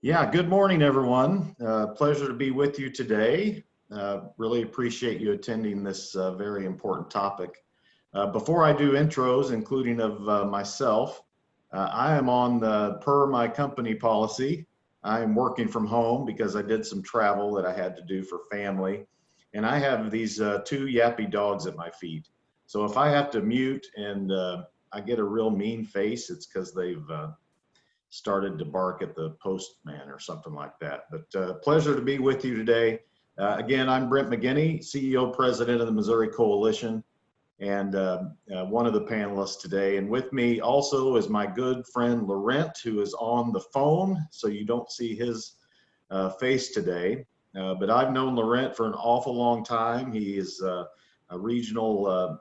Yeah, good morning, everyone. Pleasure to be with you today. Really appreciate you attending this very important topic. Before I do intros, including of myself, I am on per my company policy. I am working from home because I did some travel that I had to do for family. And I have these two yappy dogs at my feet. So if I have to mute and I get a real mean face, it's because they've started to bark at the postman or something like that. But pleasure to be with you today. Again, I'm Brent McGinney, CEO, President of the Missouri Coalition, and one of the panelists today. And with me also is my good friend Laurent, who is on the phone, so you don't see his face today. But I've known Laurent for an awful long time. He is a regional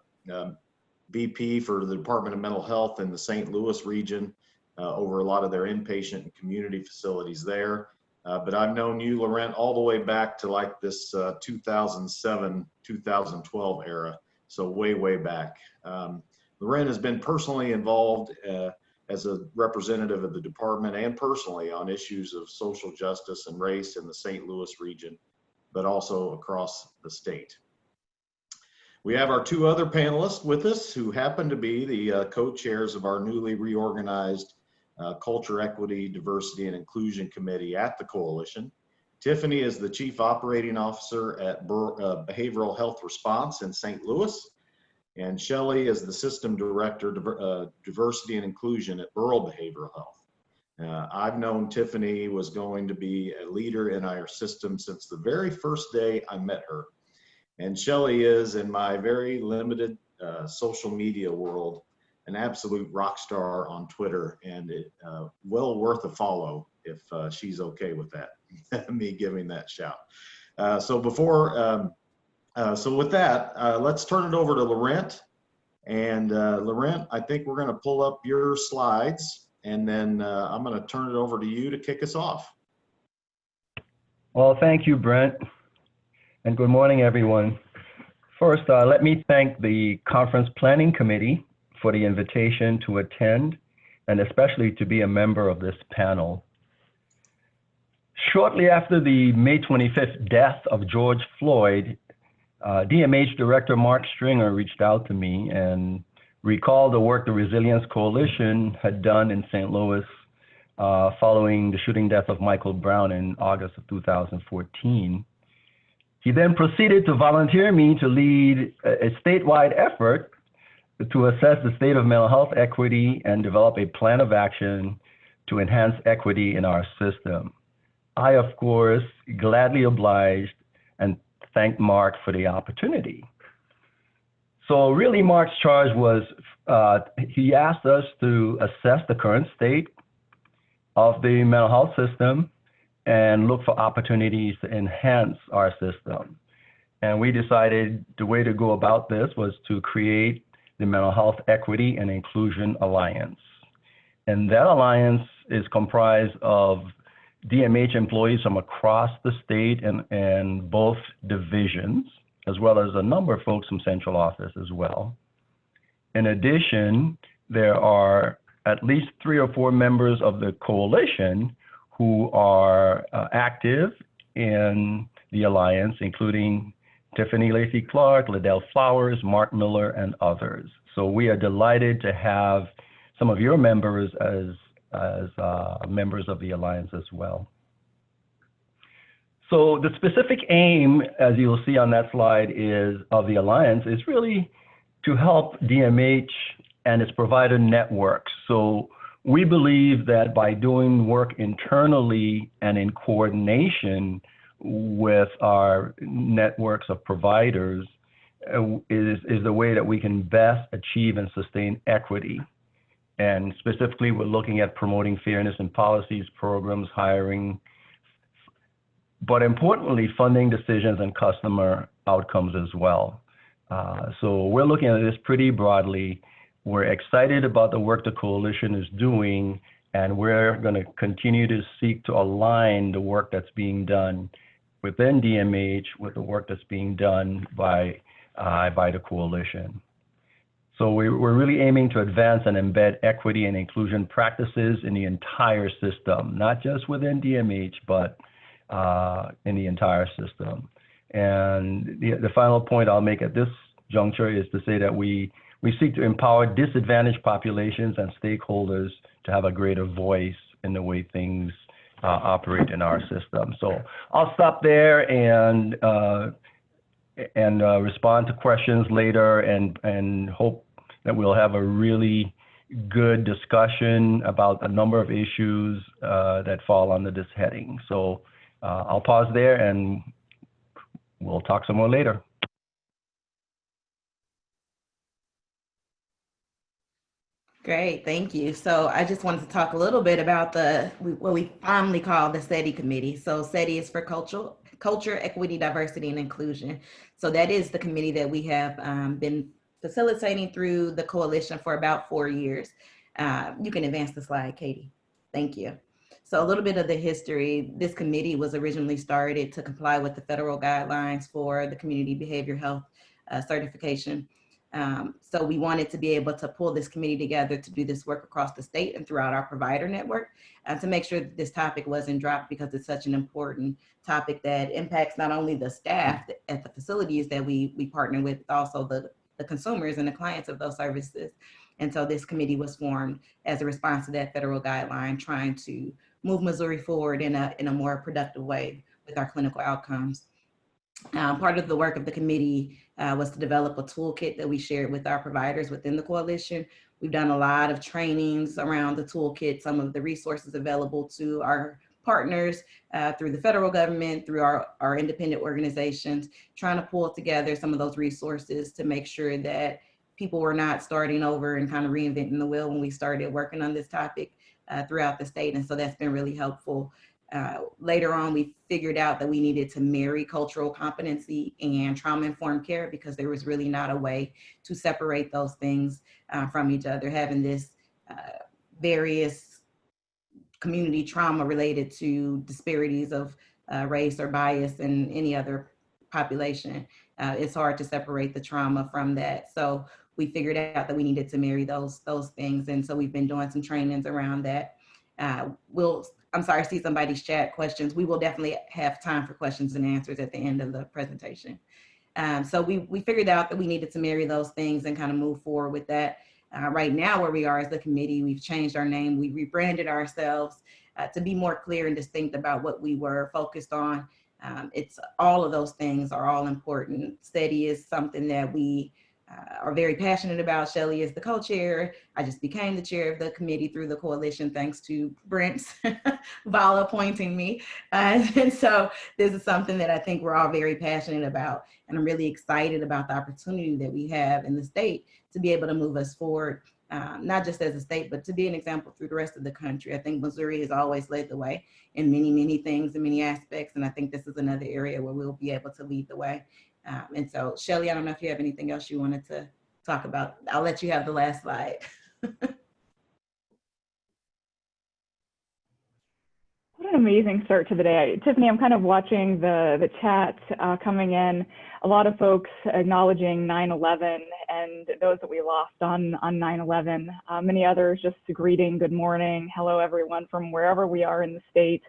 VP for the Department of Mental Health in the St. Louis region. Over a lot of their inpatient and community facilities there. But I've known you, Laurent, all the way back to like this 2007, 2012 era. So way, way back. Laurent has been personally involved as a representative of the department and personally on issues of social justice and race in the St. Louis region, but also across the state. We have our two other panelists with us who happen to be the co-chairs of our newly reorganized Culture, Equity, Diversity, and Inclusion Committee at the Coalition. Tiffany is the Chief Operating Officer at Behavioral Health Response in St. Louis, and Shelley is the System Director, Diversity and Inclusion at Burrell Behavioral Health. I've known Tiffany was going to be a leader in our system since the very first day I met her. And Shelley is, in my very limited social media world, an absolute rock star on Twitter, and well worth a follow if she's okay with that, me giving that shout. So with that, let's turn it over to Laurent. And Laurent, I think we're going to pull up your slides, and then I'm going to turn it over to you to kick us off. Well, thank you, Brent, and good morning, everyone. First, let me thank the Conference Planning Committee for the invitation to attend, and especially to be a member of this panel. Shortly after the May 25th death of George Floyd, DMH Director Mark Stringer reached out to me and recalled the work the Resilience Coalition had done in St. Louis following the shooting death of Michael Brown in August of 2014. He then proceeded to volunteer me to lead a statewide effort to assess the state of mental health equity and develop a plan of action to enhance equity in our system. I, of course, gladly obliged and thanked Mark for the opportunity. So really Mark's charge was, he asked us to assess the current state of the mental health system and look for opportunities to enhance our system. And we decided the way to go about this was to create the Mental Health Equity and Inclusion Alliance. And that alliance is comprised of DMH employees from across the state and both divisions, as well as a number of folks from central office as well. In addition, there are at least 3 or 4 members of the coalition who are active in the alliance, including Tiffany Lacey Clark, Liddell Flowers, Mark Miller, and others. So we are delighted to have some of your members as members of the alliance as well. So the specific aim, as you'll see on that slide, of the alliance is really to help DMH and its provider networks. So we believe that by doing work internally and in coordination with our networks of providers is the way that we can best achieve and sustain equity. And specifically, we're looking at promoting fairness in policies, programs, hiring, but importantly, funding decisions and customer outcomes as well. So we're looking at this pretty broadly. We're excited about the work the coalition is doing, and we're going to continue to seek to align the work that's being done within DMH with the work that's being done by the coalition. So we're really aiming to advance and embed equity and inclusion practices in the entire system, not just within DMH, but in the entire system. And the final point I'll make at this juncture is to say that we seek to empower disadvantaged populations and stakeholders to have a greater voice in the way things operate in our system. So I'll stop there and respond to questions later, and hope that we'll have a really good discussion about a number of issues that fall under this heading. So I'll pause there and we'll talk some more later. Great, thank you. So I just wanted to talk a little bit about what we fondly call the SETI committee. So SETI is for Culture, Equity, Diversity, and Inclusion. So that is the committee that we have been facilitating through the coalition for about 4 years. You can advance the slide, Katie. Thank you. So a little bit of the history. This committee was originally started to comply with the federal guidelines for the community behavior health certification. So we wanted to be able to pull this committee together to do this work across the state and throughout our provider network to make sure that this topic wasn't dropped, because it's such an important topic that impacts not only the staff at the facilities that we partner with, but also the consumers and the clients of those services. And so this committee was formed as a response to that federal guideline, trying to move Missouri forward in a more productive way with our clinical outcomes. Part of the work of the committee was to develop a toolkit that we shared with our providers within the coalition. We've done a lot of trainings around the toolkit, some of the resources available to our partners through the federal government, through our independent organizations, trying to pull together some of those resources to make sure that people were not starting over and kind of reinventing the wheel when we started working on this topic throughout the state. And so that's been really helpful. Later on, we figured out that we needed to marry cultural competency and trauma-informed care, because there was really not a way to separate those things from each other. Having this various community trauma related to disparities of race or bias in any other population, it's hard to separate the trauma from that. So we figured out that we needed to marry those things. And so we've been doing some trainings around that. I'm sorry, I see somebody's chat questions. We will definitely have time for questions and answers at the end of the presentation. So we figured out that we needed to marry those things and kind of move forward with that. Right now, where we are as the committee, we've changed our name. We rebranded ourselves to be more clear and distinct about what we were focused on. It's all of those things are all important. SETI is something that we are very passionate about. Shelly is the co-chair. I just became the chair of the committee through the coalition, thanks to Brent's Vala appointing me. And so this is something that I think we're all very passionate about. And I'm really excited about the opportunity that we have in the state to be able to move us forward, not just as a state, but to be an example through the rest of the country. I think Missouri has always led the way in many, many things and many aspects. And I think this is another area where we'll be able to lead the way. And so, Shelly, I don't know if you have anything else you wanted to talk about. I'll let you have the last slide. What an amazing start to the day. Tiffany, I'm kind of watching the chat coming in. A lot of folks acknowledging 9/11 and those that we lost on 9/11. Many others just greeting, good morning, hello everyone from wherever we are in the state.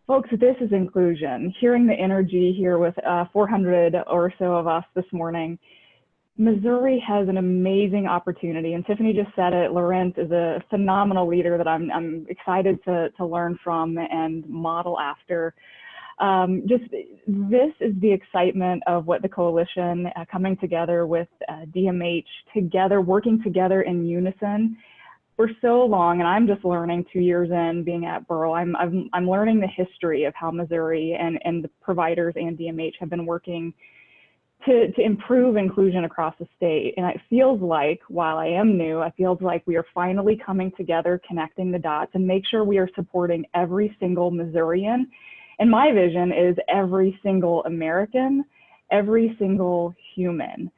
Folks, this is inclusion. Hearing the energy here with 400 or so of us this morning, Missouri has an amazing opportunity, and Tiffany just said it. Laurent is a phenomenal leader that I'm excited to learn from and model after. This is the excitement of what the coalition coming together with DMH together, working together in unison for so long. And I'm just learning 2 years in being at Burrell, I'm learning the history of how Missouri and the providers and DMH have been working to improve inclusion across the state. And it feels like, while I am new, it feels like we are finally coming together, connecting the dots, and make sure we are supporting every single Missourian. And my vision is every single American, every single human.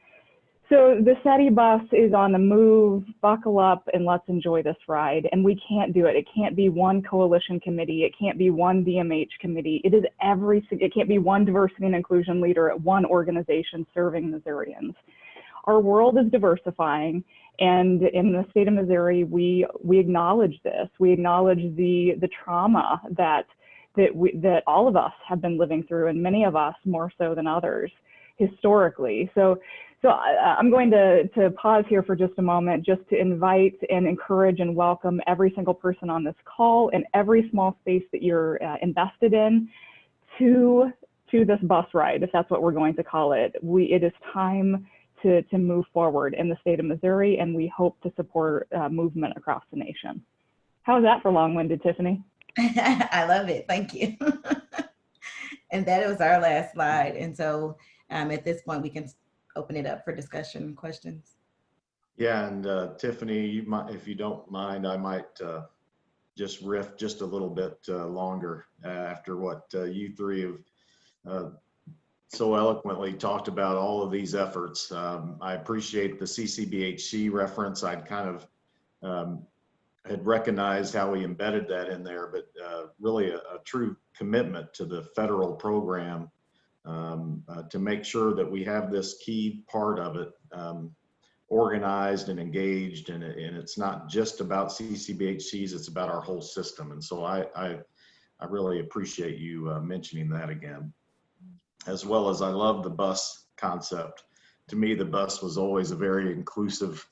So the SETI bus is on the move, buckle up and let's enjoy this ride. And we can't do it. It can't be one coalition committee. It can't be one DMH committee. It can't be one diversity and inclusion leader at one organization serving Missourians. our world is diversifying. And in the state of Missouri, we acknowledge this. We acknowledge the trauma that all of us have been living through, and many of us more so than others historically. So I'm going to pause here for just a moment, just to invite and encourage and welcome every single person on this call and every small space that you're invested in to this bus ride, if that's what we're going to call it. It is time to move forward in the state of Missouri, and we hope to support movement across the nation. How's that for long-winded, Tiffany? I love it. Thank you. And that was our last slide. And so at this point, we can open it up for discussion and questions. Yeah, and Tiffany, if you don't mind, I might just riff just a little bit longer after what you three have so eloquently talked about all of these efforts. I appreciate the CCBHC reference. I'd kind of had recognized how we embedded that in there, but really a true commitment to the federal program to make sure that we have this key part of it organized and engaged, and it's not just about CCBHCs, it's about our whole system. And so I really appreciate you mentioning that again, as well as I love the bus concept. To me, the bus was always a very inclusive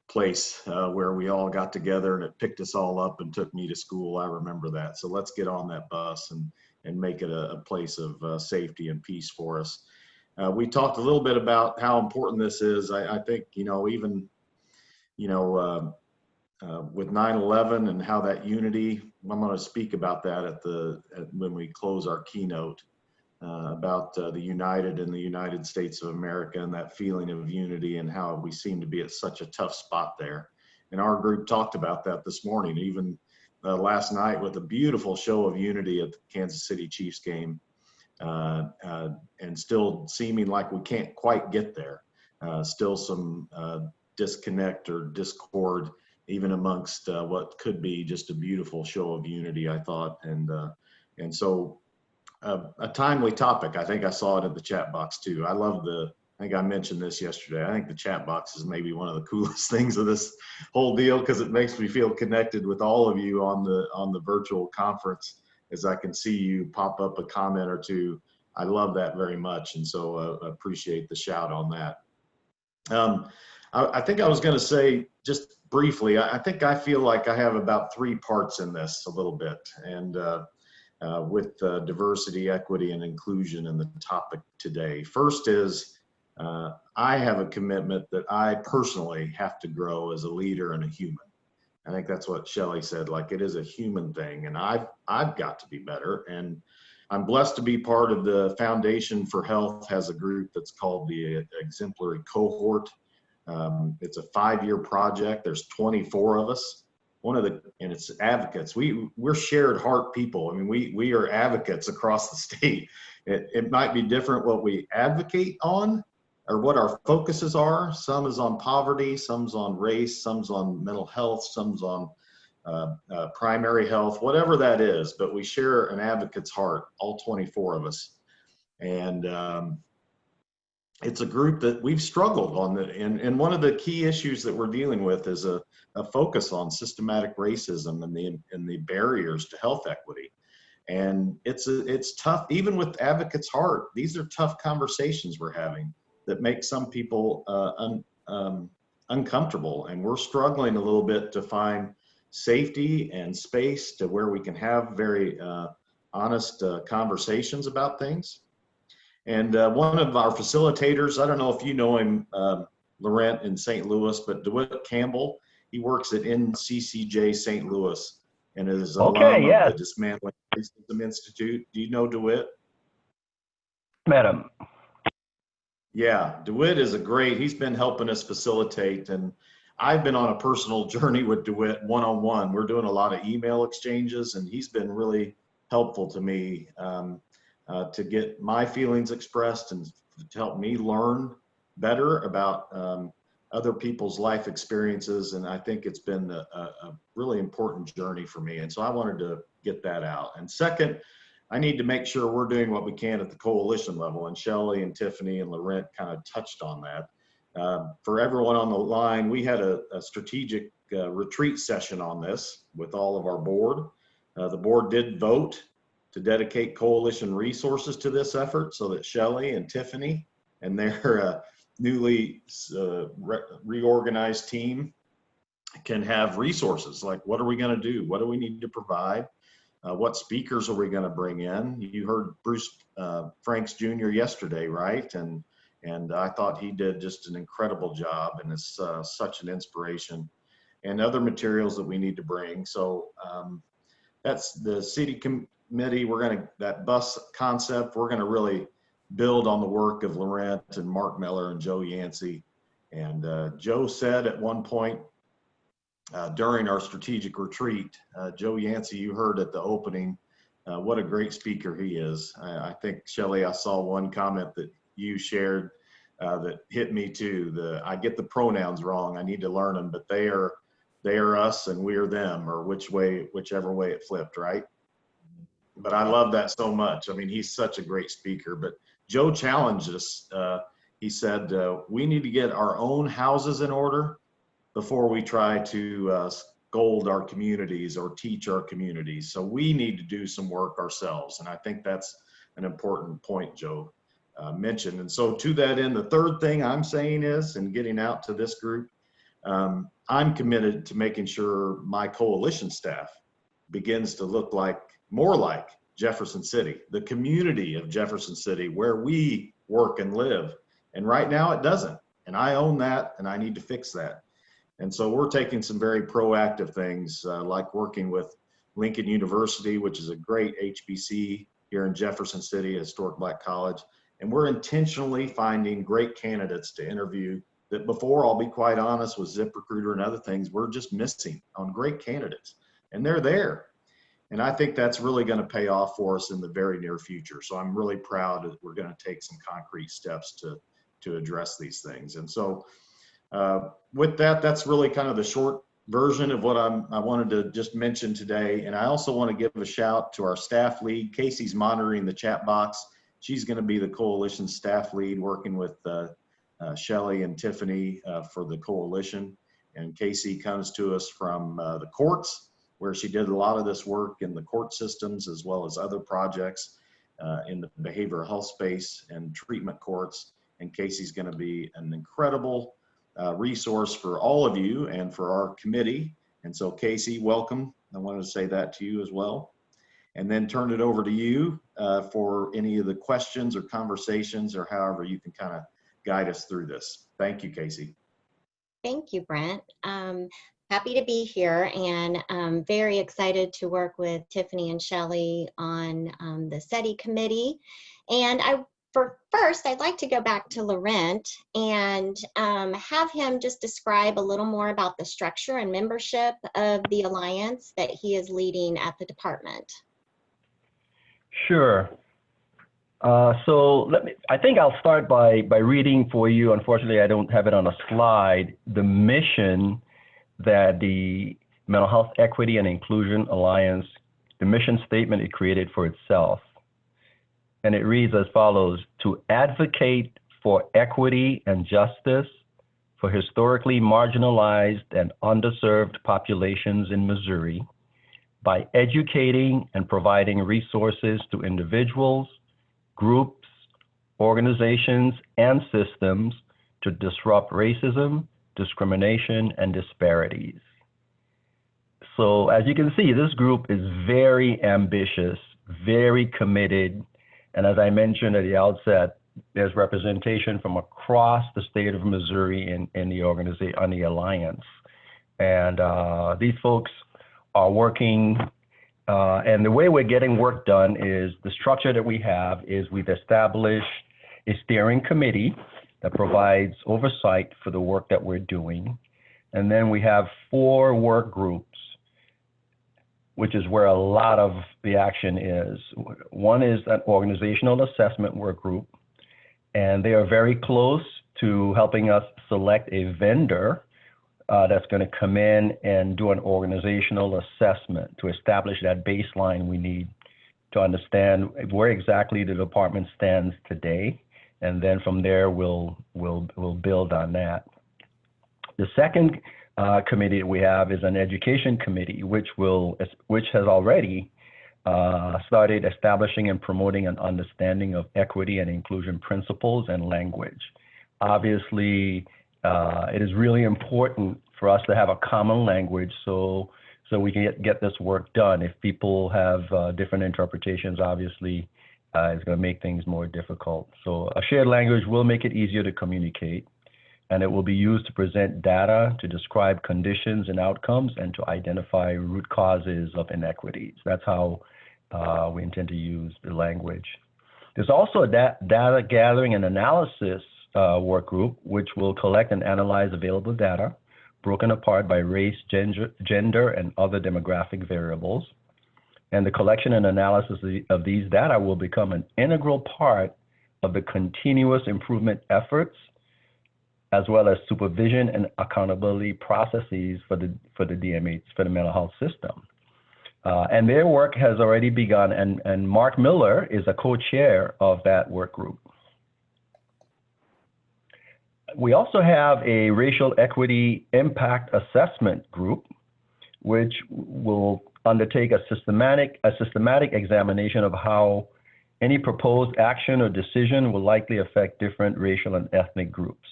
place where we all got together and it picked us all up and took me to school. I remember that. So let's get on that bus and make it a place of safety and peace for us. We talked a little bit about how important this is. I think, even, with 9/11 and how that unity, I'm going to speak about that when we close our keynote about the United in the United States of America and that feeling of unity and how we seem to be at such a tough spot there. And our group talked about that this morning, even last night with a beautiful show of unity at the Kansas City Chiefs game. And still seeming like we can't quite get there. Still some disconnect or discord, even amongst what could be just a beautiful show of unity, I thought. And so a timely topic. I think I saw it in the chat box too. I think I mentioned this yesterday. I think the chat box is maybe one of the coolest things of this whole deal, because it makes me feel connected with all of you on the virtual conference, as I can see you pop up a comment or two. I love that very much, and so appreciate the shout on that. I think I was going to say just briefly, I think I feel like I have about 3 parts in this a little bit, and with diversity, equity, and inclusion in the topic today. First is I have a commitment that I personally have to grow as a leader and a human. I think that's what Shelley said, like it is a human thing, and I've got to be better. And I'm blessed to be part of the Foundation for Health, has a group that's called the Exemplary Cohort. It's a 5-year project. There's 24 of us. And it's advocates. We're shared heart people. I mean, we are advocates across the state. It might be different what we advocate on or what our focuses are. Some is on poverty, some's on race, some's on mental health, some's on primary health, whatever that is, but we share an advocate's heart, all 24 of us. And it's a group that we've struggled on. And one of the key issues that we're dealing with is a focus on systematic racism and the barriers to health equity. And it's tough, even with advocate's heart. These are tough conversations we're having that make some people uncomfortable. And we're struggling a little bit to find safety and space to where we can have very honest conversations about things. And one of our facilitators, I don't know if you know him, Laurent in St. Louis, but DeWitt Campbell, he works at NCCJ St. Louis and is an alum of the Dismantling Racism Institute. Do you know DeWitt? Madam. Yeah, DeWitt is he's been helping us facilitate, and I've been on a personal journey with DeWitt one-on-one. We're doing a lot of email exchanges, and he's been really helpful to me to get my feelings expressed and to help me learn better about other people's life experiences. And I think it's been a really important journey for me. And so I wanted to get that out. And second, I need to make sure we're doing what we can at the coalition level. And Shelley and Tiffany and Laurent kind of touched on that. For everyone on the line, we had a strategic retreat session on this with all of our board. The board did vote to dedicate coalition resources to this effort so that Shelley and Tiffany and their newly reorganized team can have resources. Like, what are we going to do? What do we need to provide? What speakers are we going to bring in? You heard Bruce Franks Jr. yesterday, right? And I thought he did just an incredible job, and is such an inspiration. And other materials that we need to bring. So that's the city committee. That bus concept, we're gonna really build on the work of Laurent and Mark Miller and Joe Yancey. And Joe said at one point during our strategic retreat, Joe Yancey, you heard at the opening, what a great speaker he is. I think, Shelley, I saw one comment that you shared that hit me too. I get the pronouns wrong. I need to learn them, but they are us and we are them, or whichever way it flipped, right? But I love that so much. I mean, he's such a great speaker. But Joe challenged us. He said, we need to get our own houses in order before we try to scold our communities or teach our communities. So we need to do some work ourselves. And I think that's an important point Joe mentioned. And so to that end, the third thing I'm saying is, and getting out to this group, I'm committed to making sure my coalition staff begins to look more like Jefferson City, the community of Jefferson City, where we work and live. And right now it doesn't. And I own that, and I need to fix that. And so we're taking some very proactive things, like working with Lincoln University, which is a great HBC here in Jefferson City, Historic Black College. And we're intentionally finding great candidates to interview that before, I'll be quite honest, with ZipRecruiter and other things, we're just missing on great candidates. And they're there. And I think that's really going to pay off for us in the very near future. So I'm really proud that we're going to take some concrete steps to address these things. And so with that, that's really kind of the short version of what I wanted to just mention today. And I also want to give a shout to our staff lead. Casey's monitoring the chat box. She's going to be the coalition staff lead, working with Shelley and Tiffany for the coalition. And Casey comes to us from the courts, where she did a lot of this work in the court systems, as well as other projects in the behavioral health space and treatment courts. And Casey's going to be an incredible resource for all of you and for our committee. And so Casey, welcome. I wanted to say that to you as well. And then turn it over to you for any of the questions or conversations, or however you can kind of guide us through this. Thank you, Casey. Thank you, Brent. Happy to be here, and I'm very excited to work with Tiffany and Shelley on the SETI committee. And first, I'd like to go back to Laurent and have him just describe a little more about the structure and membership of the alliance that he is leading at the department. Sure. So I think I'll start by reading for you. Unfortunately, I don't have it on a slide, the mission that the Mental Health Equity and Inclusion Alliance, the mission statement it created for itself. And it reads as follows: to advocate for equity and justice for historically marginalized and underserved populations in Missouri by educating and providing resources to individuals, groups, organizations, and systems to disrupt racism, discrimination, and disparities. So as you can see, this group is very ambitious, very committed. And as I mentioned at the outset, there's representation from across the state of Missouri in the organization, on the alliance. And these folks are working, and the way we're getting work done is the structure that we have is we've established a steering committee that provides oversight for the work that we're doing. And then we have 4 work groups, which is where a lot of the action is. One is an organizational assessment work group, and they are very close to helping us select a vendor that's going to come in and do an organizational assessment to establish that baseline we need to understand where exactly the department stands today and then from there we'll build on that. The second committee that we have is an education committee, which has already started establishing and promoting an understanding of equity and inclusion principles and language. Obviously, it is really important for us to have a common language so we can get this work done. If people have different interpretations, obviously, it's going to make things more difficult. So a shared language will make it easier to communicate, and it will be used to present data, to describe conditions and outcomes, and to identify root causes of inequities. That's how we intend to use the language. There's also a data gathering and analysis work group, which will collect and analyze available data, broken apart by race, gender, and other demographic variables. And the collection and analysis of these data will become an integral part of the continuous improvement efforts, as well as supervision and accountability processes for the DMH, for the mental health system. And their work has already begun, and Mark Miller is a co-chair of that work group. We also have a racial equity impact assessment group, which will undertake a systematic examination of how any proposed action or decision will likely affect different racial and ethnic groups.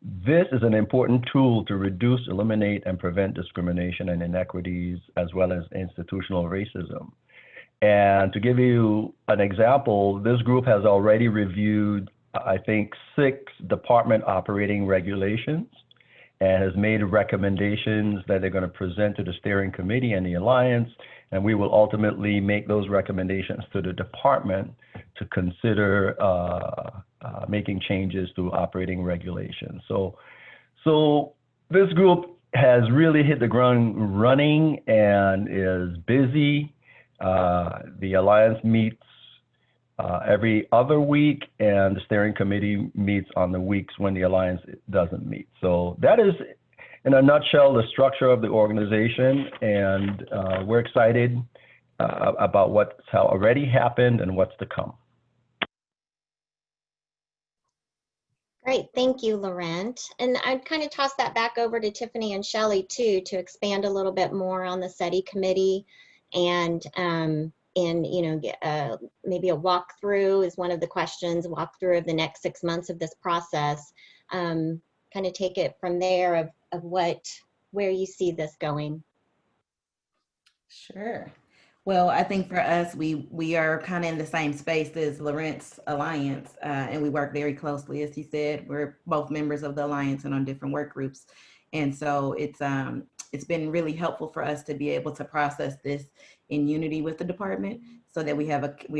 This is an important tool to reduce, eliminate, and prevent discrimination and inequities, as well as institutional racism. And to give you an example, this group has already reviewed, I think, 6 department operating regulations and has made recommendations that they're going to present to the steering committee and the alliance, and we will ultimately make those recommendations to the department to consider making changes to operating regulations. So this group has really hit the ground running and is busy. The alliance meets every other week, and the steering committee meets on the weeks when the alliance doesn't meet. So that is, in a nutshell, the structure of the organization, and we're excited about what's already happened and what's to come. Great, thank you, Laurent. And I'd kind of toss that back over to Tiffany and Shelley too, to expand a little bit more on the SETI committee, and maybe a walkthrough is one of the questions, walkthrough of the next 6 months of this process. Kind of take it from there of where you see this going. Sure. Well, I think for us, we are kind of in the same space as Laurent's Alliance, and we work very closely. As he said, we're both members of the Alliance and on different work groups. And so it's been really helpful for us to be able to process this in unity with the department, so that we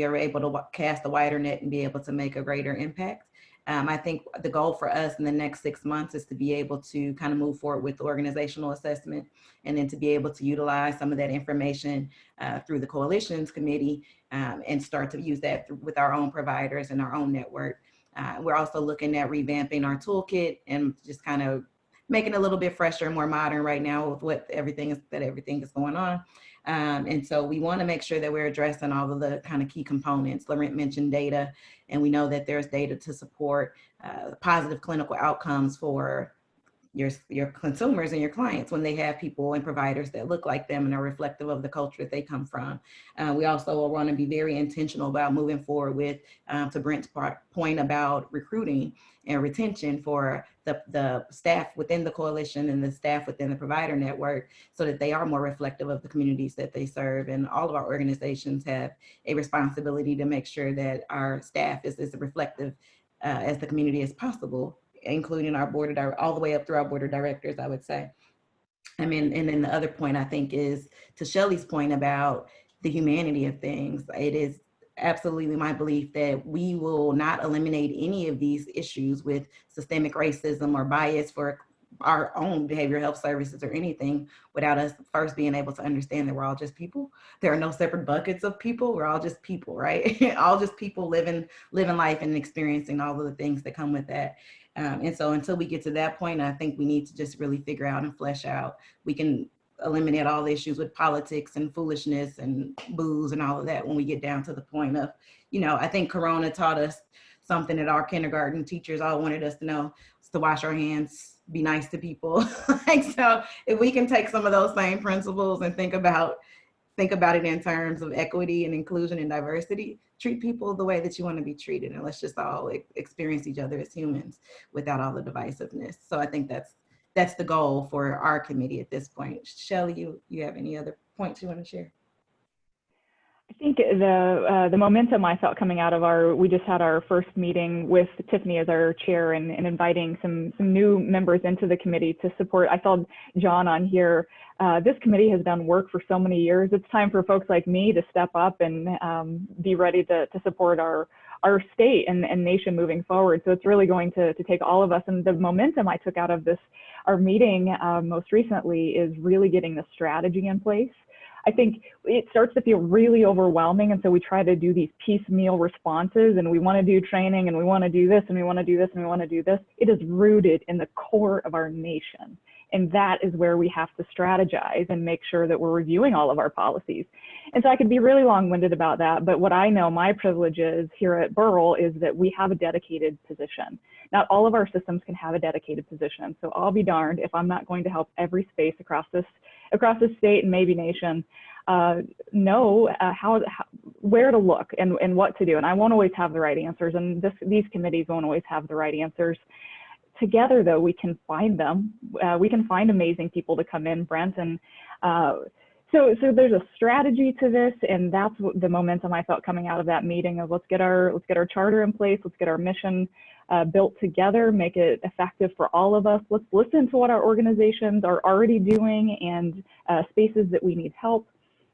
are able to cast a wider net and be able to make a greater impact. I think the goal for us in the next 6 months is to be able to kind of move forward with the organizational assessment, and then to be able to utilize some of that information through the coalitions committee, and start to use that with our own providers and our own network. We're also looking at revamping our toolkit and just kind of making it a little bit fresher and more modern right now with what everything is going on. And so we want to make sure that we're addressing all of the kind of key components. Laurent mentioned data, and we know that there's data to support positive clinical outcomes for your consumers and your clients when they have people and providers that look like them and are reflective of the culture that they come from. We also want to be very intentional about moving forward with, to Brent's point about recruiting and retention for the staff within the coalition and the staff within the provider network, so that they are more reflective of the communities that they serve. And all of our organizations have a responsibility to make sure that our staff is as reflective as the community as possible, including our board of all the way up through our board of directors, I would say. I mean, and then the other point I think is to Shelley's point about the humanity of things. It is absolutely my belief that we will not eliminate any of these issues with systemic racism or bias for our own behavioral health services or anything without us first being able to understand that we're all just people. There are no separate buckets of people. We're all just people, right? All just people living life and experiencing all of the things that come with that. And so until we get to that point, I think we need to just really figure out and flesh out. We can eliminate all the issues with politics and foolishness and booze and all of that when we get down to the point of, I think Corona taught us something that our kindergarten teachers all wanted us to know, was to wash our hands, be nice to people. Like, so if we can take some of those same principles and think about it in terms of equity and inclusion and diversity, treat people the way that you want to be treated, and let's just all experience each other as humans without all the divisiveness. So I think that's the goal for our committee at this point. Shelley, you have any other points you want to share? I think the momentum I felt coming out of we just had our first meeting with Tiffany as our chair and inviting some new members into the committee to support. I saw John on here. This committee has done work for so many years. It's time for folks like me to step up and be ready to support our state and nation moving forward. So it's really going to take all of us. And the momentum I took out of our meeting most recently is really getting the strategy in place. I think it starts to feel really overwhelming. And so we try to do these piecemeal responses, and we want to do training, and we want to do this, and we want to do this, and we want to do this. It is rooted in the core of our nation. And that is where we have to strategize and make sure that we're reviewing all of our policies. And so I could be really long-winded about that, but what I know my privilege is here at Burrell is that we have a dedicated position. Not all of our systems can have a dedicated position. So I'll be darned if I'm not going to help every space across this state and maybe nation know where to look and what to do. And I won't always have the right answers, and these committees won't always have the right answers. Together, though, we can find them. We can find amazing people to come in, Brent. And so there's a strategy to this, and that's the momentum I felt coming out of that meeting of let's get our charter in place, let's get our mission built together, make it effective for all of us. Let's listen to what our organizations are already doing and spaces that we need help.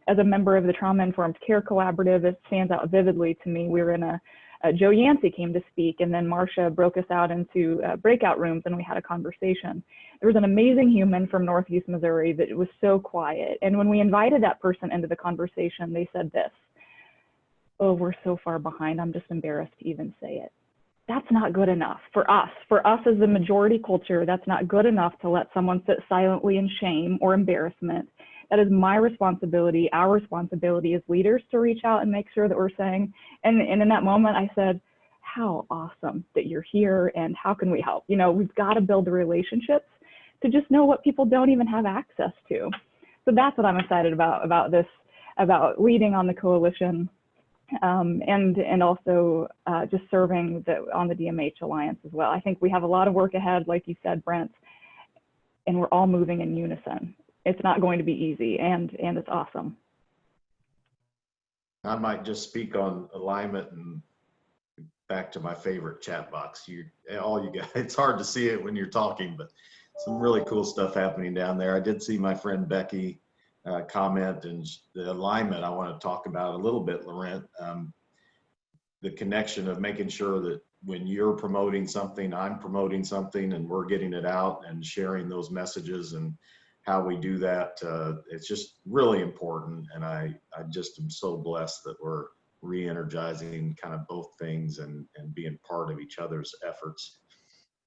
As a member of the Trauma Informed Care Collaborative, it stands out vividly to me. We were in Joe Yancey came to speak, and then Marcia broke us out into breakout rooms, and we had a conversation. There was an amazing human from Northeast Missouri that was so quiet. And when we invited that person into the conversation, they said this: "Oh, we're so far behind, I'm just embarrassed to even say it." That's not good enough for us as the majority culture. That's not good enough to let someone sit silently in shame or embarrassment. That is my responsibility, our responsibility as leaders to reach out and make sure that we're saying, and in that moment I said, how awesome that you're here and how can we help? You know, we've got to build the relationships to just know what people don't even have access to. So that's what I'm excited about this, about leading on the coalition and also just serving on the DMH Alliance as well. I think we have a lot of work ahead, like you said, Brent, and we're all moving in unison. It's not going to be easy, and it's awesome. I might just speak on alignment and back to my favorite chat box. All you guys, it's hard to see it when you're talking, but some really cool stuff happening down there. I did see my friend Becky comment, and the alignment I want to talk about a little bit, Laurent. The connection of making sure that when you're promoting something, I'm promoting something, and we're getting it out and sharing those messages and how we do that. It's just really important. And I just am so blessed that we're re-energizing kind of both things and being part of each other's efforts.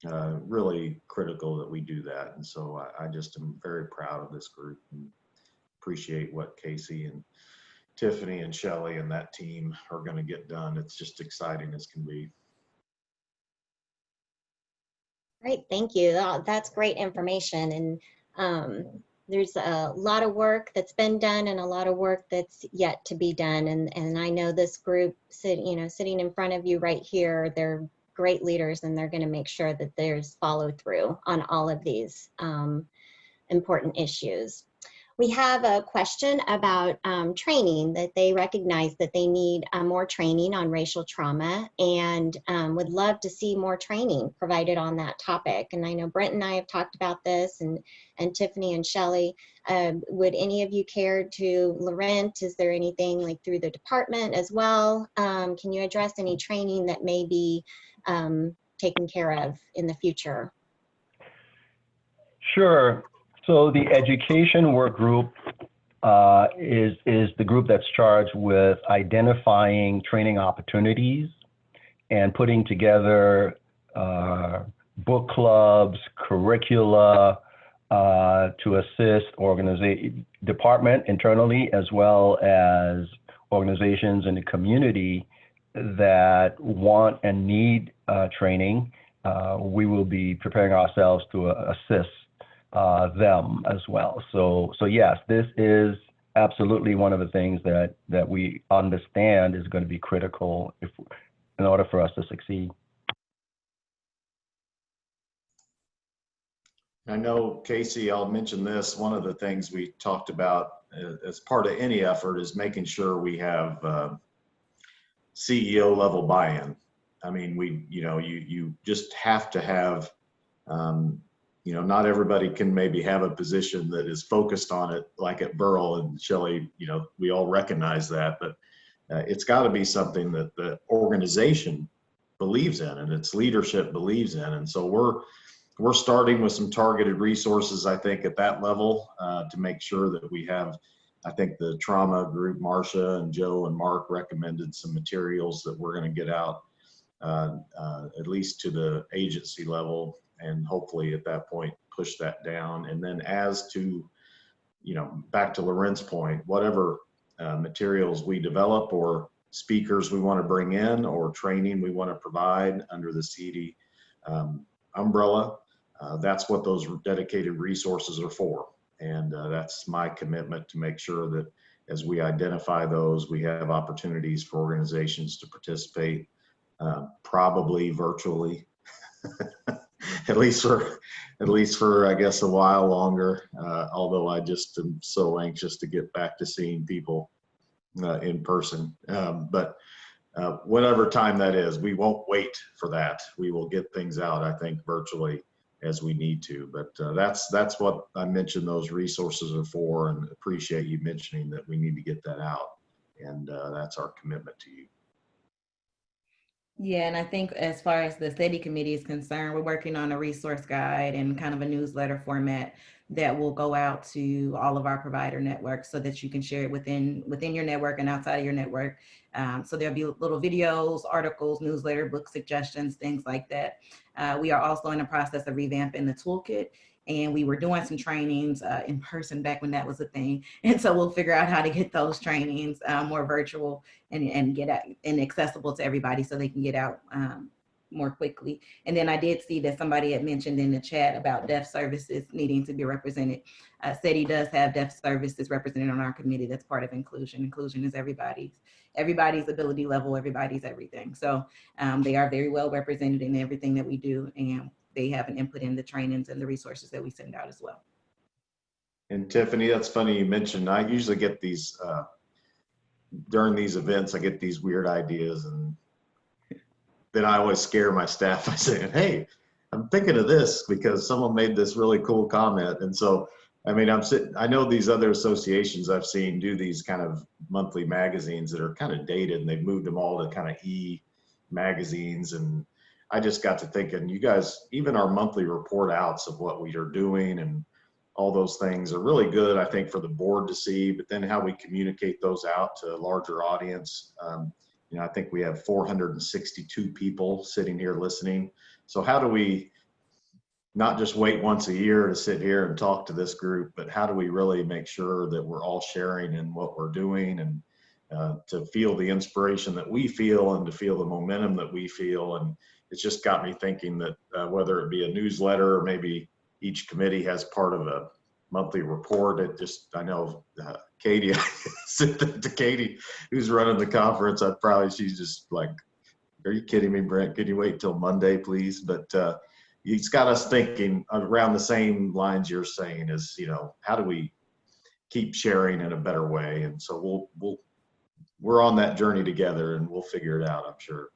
Really critical that we do that. And so I just am very proud of this group and appreciate what Casey and Tiffany and Shelley and that team are going to get done. It's just exciting as can be. Great, thank you. That's great information. And there's a lot of work that's been done and a lot of work that's yet to be done. And I know this group sitting in front of you right here, they're great leaders, and they're going to make sure that there's follow through on all of these important issues. We have a question about training, that they recognize that they need more training on racial trauma, and would love to see more training provided on that topic. And I know Brent and I have talked about this, and Tiffany and Shelley. Would any of you care to, Laurent, is there anything like through the department as well? Can you address any training that may be taken care of in the future? Sure. So the education work group is the group that's charged with identifying training opportunities and putting together book clubs, curricula to assist department internally, as well as organizations in the community that want and need training, we will be preparing ourselves to assist them as well. So yes, this is absolutely one of the things that we understand is going to be critical in order for us to succeed. I know, Casey, I'll mention this. One of the things we talked about as part of any effort is making sure we have CEO level buy-in. I mean, you just have to have, not everybody can maybe have a position that is focused on it like at Burl and Shelley, we all recognize that, but it's got to be something that the organization believes in and its leadership believes in. And so we're starting with some targeted resources, I think, at that level to make sure that we have, I think the trauma group, Marcia and Joe and Mark recommended some materials that we're going to get out at least to the agency level, and hopefully at that point push that down. And then as to, back to Loren's point, whatever materials we develop or speakers we want to bring in or training we want to provide under the CEDI umbrella, that's what those dedicated resources are for. And that's my commitment to make sure that as we identify those, we have opportunities for organizations to participate, probably virtually, at least for I guess a while longer. Although I just am so anxious to get back to seeing people in person. But whatever time that is, we won't wait for that. We will get things out, I think, virtually as we need to. But that's what I mentioned those resources are for, and appreciate you mentioning that we need to get that out. And that's our commitment to you. Yeah, and I think as far as the SETI committee is concerned, we're working on a resource guide and kind of a newsletter format that will go out to all of our provider networks so that you can share it within your network and outside of your network. So there'll be little videos, articles, newsletter, book suggestions, things like that. We are also in the process of revamping the toolkit, and we were doing some trainings in person back when that was a thing. And so we'll figure out how to get those trainings more virtual and get out and accessible to everybody so they can get out more quickly. And then I did see that somebody had mentioned in the chat about deaf services needing to be represented. SETI does have deaf services represented on our committee. That's part of inclusion. Inclusion is everybody's ability level, everybody's everything. So they are very well represented in everything that we do, and they have an input in the trainings and the resources that we send out as well. And Tiffany, that's funny you mentioned, I usually get these, during these events, I get these weird ideas, and then I always scare my staff by saying, hey, I'm thinking of this because someone made this really cool comment. And so, I mean, I know these other associations I've seen do these kind of monthly magazines that are kind of dated, and they've moved them all to kind of e-magazines. And I just got to thinking, you guys, even our monthly report outs of what we are doing and all those things are really good, I think, for the board to see, but then how we communicate those out to a larger audience. I think we have 462 people sitting here listening. So how do we not just wait once a year to sit here and talk to this group, but how do we really make sure that we're all sharing in what we're doing, and to feel the inspiration that we feel and to feel the momentum that we feel? And it's just got me thinking that whether it be a newsletter or maybe each committee has part of a monthly report. I know Katie, sent that to Katie, who's running the conference. She's just like, are you kidding me, Brent? Can you wait till Monday, please? But it's got us thinking around the same lines you're saying is, how do we keep sharing in a better way? And so we're on that journey together, and we'll figure it out, I'm sure.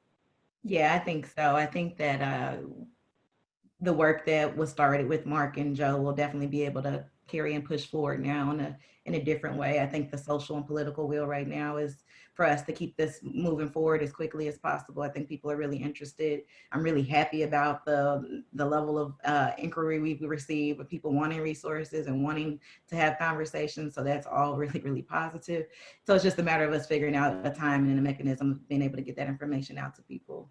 Yeah, I think so. I think that the work that was started with Mark and Joe will definitely be able to carry and push forward now in a different way. I think the social and political will right now is for us to keep this moving forward as quickly as possible. I think people are really interested. I'm really happy about the level of inquiry we've received with people wanting resources and wanting to have conversations. So that's all really, really positive. So it's just a matter of us figuring out a time and a mechanism of being able to get that information out to people.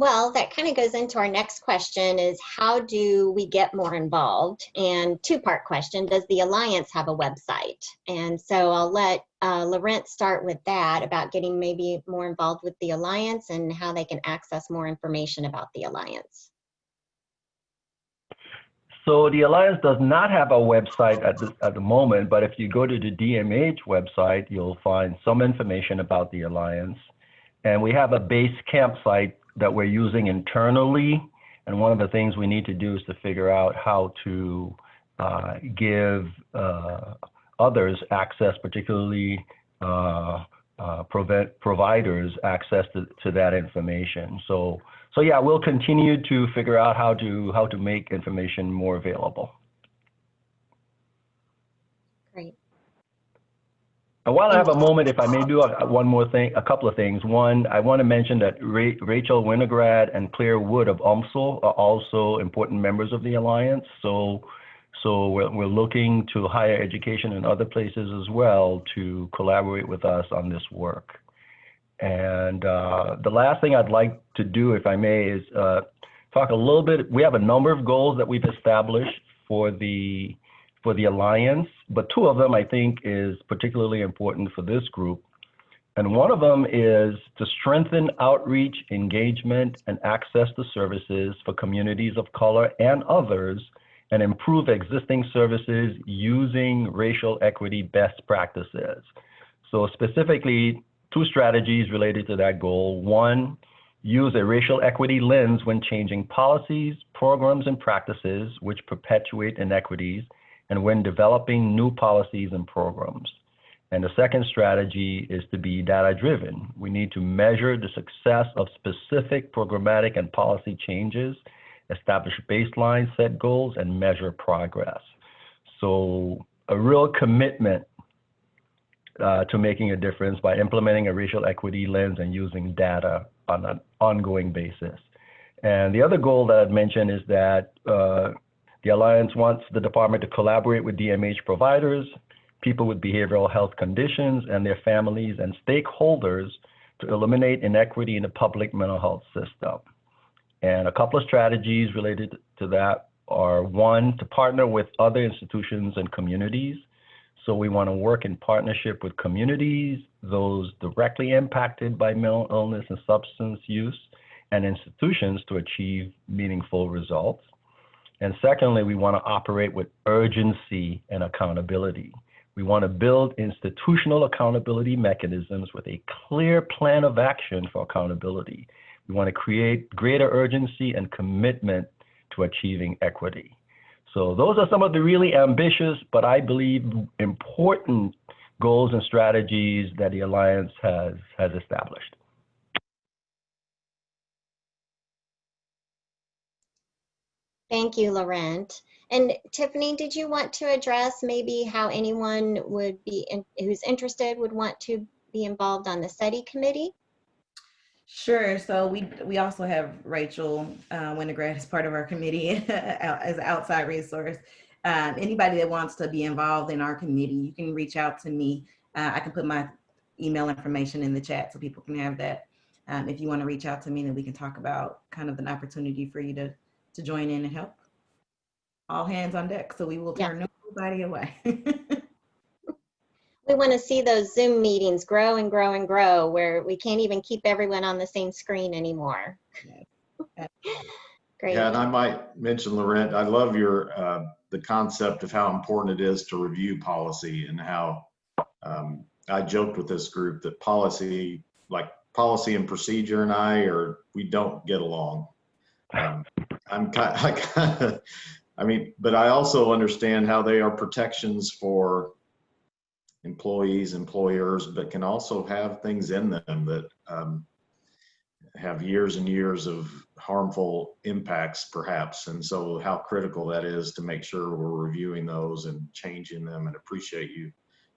Well, that kind of goes into our next question is how do we get more involved? And two-part question, does the Alliance have a website? And so I'll let Laurent start with that about getting maybe more involved with the Alliance and how they can access more information about the Alliance. So the Alliance does not have a website at the moment, but if you go to the DMH website, you'll find some information about the Alliance. And we have a base campsite that we're using internally. And one of the things we need to do is to figure out how to give others access, particularly providers access to that information. So yeah, we'll continue to figure out how to make information more available. Great. And while I have a moment, if I may do one more thing, a couple of things. One, I want to mention that Rachel Winograd and Claire Wood of UMSL are also important members of the Alliance. So we're looking to higher education and other places as well to collaborate with us on this work. And the last thing I'd like to do, if I may, is talk a little bit. We have a number of goals that we've established for the Alliance, but two of them I think is particularly important for this group. And one of them is to strengthen outreach, engagement, and access to services for communities of color and others, and improve existing services using racial equity best practices. So specifically, two strategies related to that goal. One, use a racial equity lens when changing policies, programs, and practices which perpetuate inequities, and when developing new policies and programs. And the second strategy is to be data-driven. We need to measure the success of specific programmatic and policy changes, establish baselines, set goals, and measure progress. So a real commitment to making a difference by implementing a racial equity lens and using data on an ongoing basis. And the other goal that I'd mentioned is that the Alliance wants the department to collaborate with DMH providers, people with behavioral health conditions, and their families and stakeholders to eliminate inequity in the public mental health system. And a couple of strategies related to that are, one, to partner with other institutions and communities. So we want to work in partnership with communities, those directly impacted by mental illness and substance use, and institutions to achieve meaningful results. And secondly, we want to operate with urgency and accountability. We want to build institutional accountability mechanisms with a clear plan of action for accountability. We want to create greater urgency and commitment to achieving equity. So those are some of the really ambitious, but I believe important goals and strategies that the Alliance has established. Thank you, Laurent. And Tiffany, did you want to address maybe how anyone would be who's interested would want to be involved on the SETI committee? Sure. So we also have Rachel Winograd as part of our committee as an outside resource. Anybody that wants to be involved in our committee, you can reach out to me. I can put my email information in the chat so people can have that. If you want to reach out to me, then we can talk about kind of an opportunity for you to join in and help. All hands on deck. So we will turn nobody away. We want to see those Zoom meetings grow and grow and grow where we can't even keep everyone on the same screen anymore. Great. Yeah, and I might mention, Laurent, I love your the concept of how important it is to review policy, and how I joked with this group that policy and procedure and we don't get along. But I also understand how they are protections for employees, employers, but can also have things in them that have years and years of harmful impacts, perhaps. And so how critical that is to make sure we're reviewing those and changing them, and appreciate you